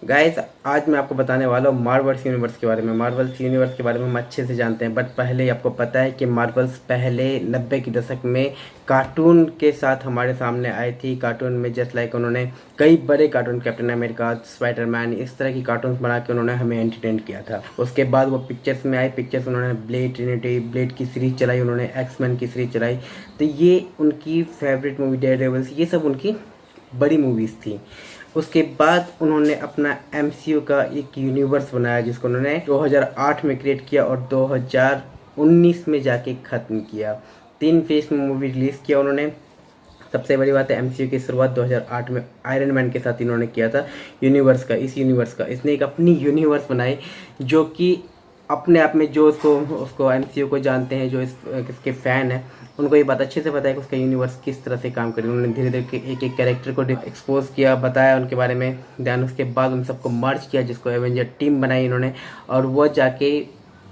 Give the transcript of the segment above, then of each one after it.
Guys, आज मैं आपको बताने वाला हूँ मार्वल्स यूनिवर्स के बारे में। मार्वल्स यूनिवर्स के बारे में हम अच्छे से जानते हैं, बट पहले ही आपको पता है कि मार्वल्स पहले 90 के दशक में कार्टून के साथ हमारे सामने आई थी। कार्टून में जस्ट लाइक उन्होंने कई बड़े कार्टून, कैप्टन अमेरिका, स्पाइडरमैन, इस तरह की कार्टून बना के उन्होंने हमें एंटरटेन किया था। उसके बाद वो पिक्चर्स में आई। पिक्चर्स उन्होंने ब्लेड ट्रिनिटी, ब्लेड की सीरीज चलाई, उन्होंने एक्समैन की सीरीज चलाई। तो ये उनकी फेवरेट मूवी, डेयरडेविल्स, ये सब उनकी बड़ी मूवीज़ थी। उसके बाद उन्होंने अपना एमसीयू का एक यूनिवर्स बनाया जिसको उन्होंने 2008 में क्रिएट किया और 2019 में जाके ख़त्म किया। 3 फेज में मूवी रिलीज़ किया उन्होंने। सबसे बड़ी बात है, एमसीयू की शुरुआत 2008 में आयरन मैन के साथ इन्होंने किया था। यूनिवर्स का, इस यूनिवर्स का इसने एक अपनी यूनिवर्स बनाई जो कि अपने आप में, जो उसको एमसीयू को जानते हैं, जो इसके फ़ैन हैं, उनको ये बात अच्छे से पता है कि उसका यूनिवर्स किस तरह से काम करे। उन्होंने धीरे धीरे एक एक कैरेक्टर को एक्सपोज किया, बताया उनके बारे में। दैन उसके बाद उन सबको मर्ज किया, जिसको एवेंजर टीम बनाई इन्होंने, और वो जाके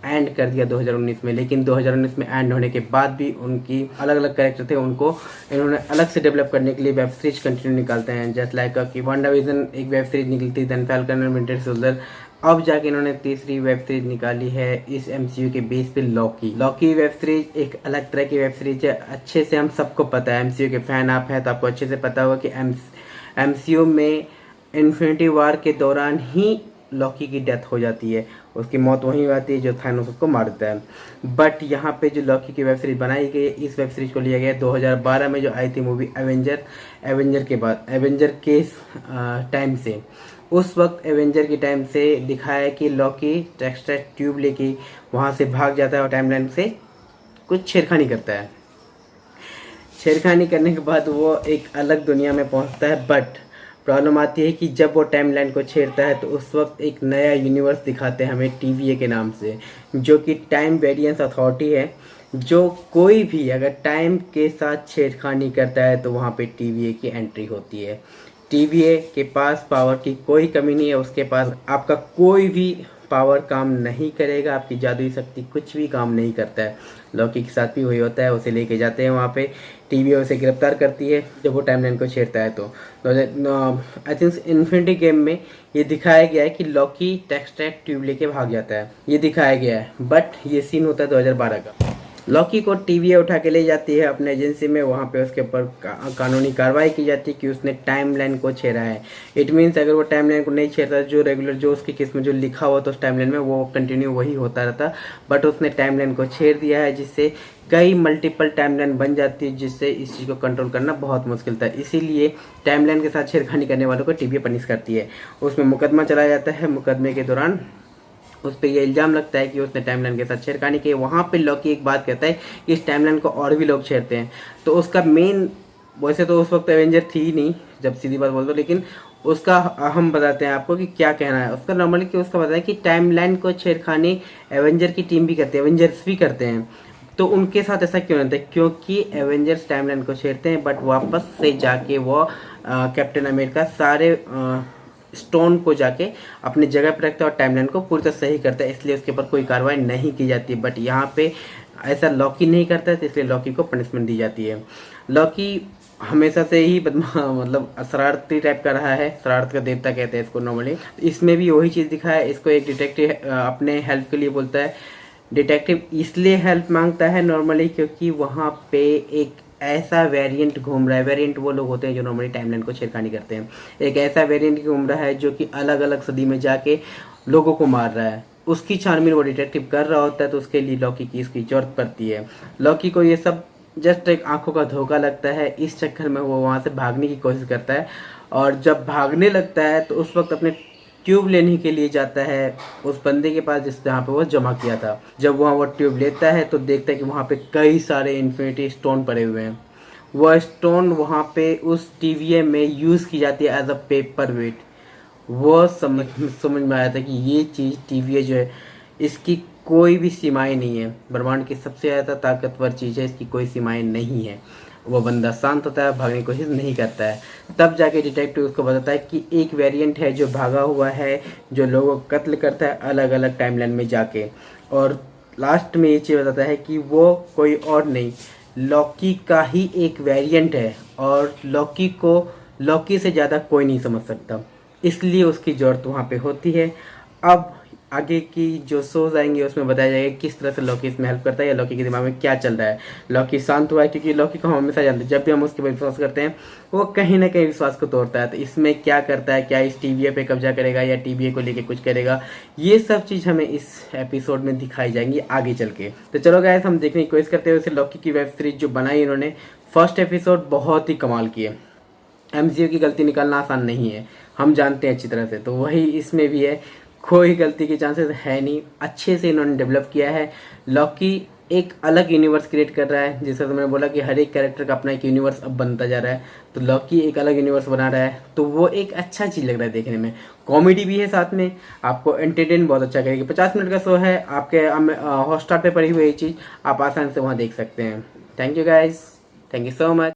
एंड कर दिया 2019 में। लेकिन 2019 में एंड होने के बाद भी उनकी अलग अलग कैरेक्टर थे, उनको इन्होंने अलग से डेवलप करने के लिए वेब सीरीज कंटिन्यू निकालते हैं। जस्ट लाइक कि वांडाविजन एक वेब सीरीज निकलती, then Falcon and Winter Soldier. अब जाके इन्होंने तीसरी वेब सीरीज निकाली है इस एमसीयू के बेस पे, लॉकी। लॉकी वेब सीरीज एक अलग तरह की वेब सीरीज है। अच्छे से हम सबको पता है, एमसीयू के फैन आप हैं तो आपको अच्छे से पता होगा कि एमसीयू में इन्फिनिटी वॉर के दौरान ही लॉकी की डेथ हो जाती है। उसकी मौत वहीं आती है जो थानोस उसको मार देता है। बट यहाँ पे जो लॉकी की वेब सीरीज बनाई गई है, इस वेब सीरीज को लिया गया है 2012 में जो आई थी मूवी एवेंजर के बाद, एवेंजर के टाइम से। उस वक्त एवेंजर के टाइम से दिखाया है कि लॉकी टेक्सटा ट्यूब लेके वहाँ से भाग जाता है और टाइमलाइन से कुछ छेड़खानी करता है। छेड़खानी करने के बाद वो एक अलग दुनिया में पहुँचता है। बट प्रॉब्लम आती है कि जब वो टाइमलाइन को छेड़ता है तो उस वक्त एक नया यूनिवर्स दिखाते हैं हमें टीवीए के नाम से, जो कि टाइम वेरिएंस अथॉरिटी है। जो कोई भी अगर टाइम के साथ छेड़खानी करता है तो वहाँ पे टीवीए की एंट्री होती है। टीवीए के पास पावर की कोई कमी नहीं है, उसके पास आपका कोई भी पावर काम नहीं करेगा, आपकी जादुई शक्ति कुछ भी काम नहीं करता है। लॉकी के साथ भी वही होता है, उसे लेके जाते हैं वहाँ पे। टीवीए उसे गिरफ्तार करती है जब वो टाइमलाइन को छेड़ता है। तो आई थिंक इन्फिनिटी गेम में ये दिखाया गया है कि लॉकी टेक्सट्रैक ट्यूब लेके भाग जाता है, ये दिखाया गया है। बट ये सीन होता है 2012 का। लॉकी को टीवीए उठा के ले जाती है अपने एजेंसी में, वहाँ पे उसके ऊपर कानूनी कार्रवाई की जाती है कि उसने टाइमलाइन को छेड़ा है। इट मीन्स अगर वो टाइमलाइन को नहीं छेड़ता, जो रेगुलर जो उसकी किस्म जो लिखा हुआ तो उस टाइमलाइन में वो कंटिन्यू वही होता रहता। बट उसने टाइमलाइन को छेड़ दिया है, जिससे कई मल्टीपल टाइमलाइन बन जाती है, जिससे इस चीज़ को कंट्रोल करना बहुत मुश्किल था। इसीलिए टाइमलाइन के साथ छेड़खानी करने वालों को टीवीए पनिश करती है। उसमें मुकदमा चलाया जाता है। मुकदमे के दौरान उस पर यह इल्ज़ाम लगता है कि उसने टाइमलाइन के साथ छेड़खानी की। वहाँ पे लॉकी एक बात कहता है कि इस टाइमलाइन को और भी लोग छेड़ते हैं। तो उसका मेन, वैसे तो उस वक्त एवेंजर थी ही नहीं, जब सीधी बात बोल दो, लेकिन उसका हम बताते हैं आपको कि क्या कहना है उसका। नॉर्मली कि उसका बताया कि टाइमलाइन को छेड़खानी एवेंजर की टीम भी करती है, एवेंजर्स भी करते हैं। तो उनके साथ ऐसा क्यों होता है? क्योंकि एवेंजर्स टाइमलाइन को छेड़ते हैं, बट वापस से जाके वो कैप्टन अमेरिका सारे स्टोन को जाके अपनी जगह पर रखता है और टाइमलाइन को पूरी तरह सही करता है, इसलिए उसके ऊपर कोई कार्रवाई नहीं की जाती। बट यहाँ पे ऐसा लॉकी नहीं करता है, तो इसलिए लॉकी को पनिशमेंट दी जाती है। लॉकी हमेशा से ही मतलब शरारती टाइप का रहा है, शरारत का देवता कहते हैं इसको नॉर्मली। इसमें भी वही चीज़ दिखा है। इसको एक डिटेक्टिव अपने हेल्प के लिए बोलता है। डिटेक्टिव इसलिए हेल्प मांगता है नॉर्मली क्योंकि वहाँ पे एक ऐसा वेरिएंट घूम रहा है। वेरिएंट वो लोग होते हैं जो नॉर्मली टाइमलाइन को छेड़खानी करते हैं। एक ऐसा वेरिएंट घूम रहा है जो कि अलग अलग सदी में जाके लोगों को मार रहा है। उसकी छानबीन वो डिटेक्टिव कर रहा होता है, तो उसके लिए लॉकी की इसकी जरूरत पड़ती है। लॉकी को ये सब जस्ट एक आंखों का धोखा लगता है। इस चक्कर में वो वहाँ से भागने की कोशिश करता है, और जब भागने लगता है तो उस वक्त अपने ट्यूब लेने के लिए जाता है उस बंदे के पास जिस जहाँ पे वो जमा किया था। जब वहाँ वो ट्यूब लेता है तो देखता है कि वहाँ पे कई सारे इन्फिनिटी स्टोन पड़े हुए हैं। वह स्टोन वहाँ पे उस टीवीए में यूज़ की जाती है एज अ पेपर वेट। वो समझ में आया था कि ये चीज़ टीवीए जो है, इसकी कोई भी सीमाएं नहीं है। ब्रह्मांड की सबसे ज़्यादा ताकतवर चीज़ है, इसकी कोई सीमाएं नहीं है। वो बंदा शांत होता है, भागने की कोशिश नहीं करता है। तब जाके डिटेक्टिव उसको बताता है कि एक वेरिएंट है जो भागा हुआ है, जो लोगों को कत्ल करता है अलग अलग टाइमलाइन में जाके। और लास्ट में ये चीज़ बताता है कि वो कोई और नहीं, लॉकी का ही एक वेरिएंट है, और लॉकी को लॉकी से ज़्यादा कोई नहीं समझ सकता। इसलिए उसकी ज़रूरत वहाँ पे होती है। अब आगे की जो शोज आएंगे उसमें बताया जाएगा किस तरह से लॉकी इसमें हेल्प करता है या लॉकी के दिमाग में क्या चल रहा है। लॉकी शांत हुआ है क्योंकि लॉकी को हम हमेशा जानते हैं जब भी हम उसके ऊपर विश्वास करते हैं वो कहीं ना कहीं विश्वास को तोड़ता है। तो इसमें क्या करता है, क्या इस टीवीए पे कब्जा करेगा या टीवीए को लेके कुछ करेगा, ये सब चीज़ हमें इस एपिसोड में दिखाई जाएंगी आगे चल के। तो चलो गाइस हम देखने की कोशिश करते हैं वैसे लॉकी की वेब सीरीज जो बनाई इन्होंने। फर्स्ट एपिसोड बहुत ही कमाल की है। एमसीयू की गलती निकालना आसान नहीं है, हम जानते हैं अच्छी तरह से। तो वही इसमें भी है, कोई गलती के चांसेस है नहीं, अच्छे से इन्होंने डेवलप किया है। लॉकी एक अलग यूनिवर्स क्रिएट कर रहा है, जैसे तो मैंने बोला कि हर एक कैरेक्टर का अपना एक यूनिवर्स अब बनता जा रहा है। तो लॉकी एक अलग यूनिवर्स बना रहा है, तो वो एक अच्छा चीज़ लग रहा है देखने में। कॉमेडी भी है साथ में, आपको एंटरटेन बहुत अच्छा करेगी। 50 मिनट का शो है, आपके हॉटस्टार पे पड़ी हुई ये चीज़ आप आसानी से वहाँ देख सकते हैं। Thank you guys, thank you so much.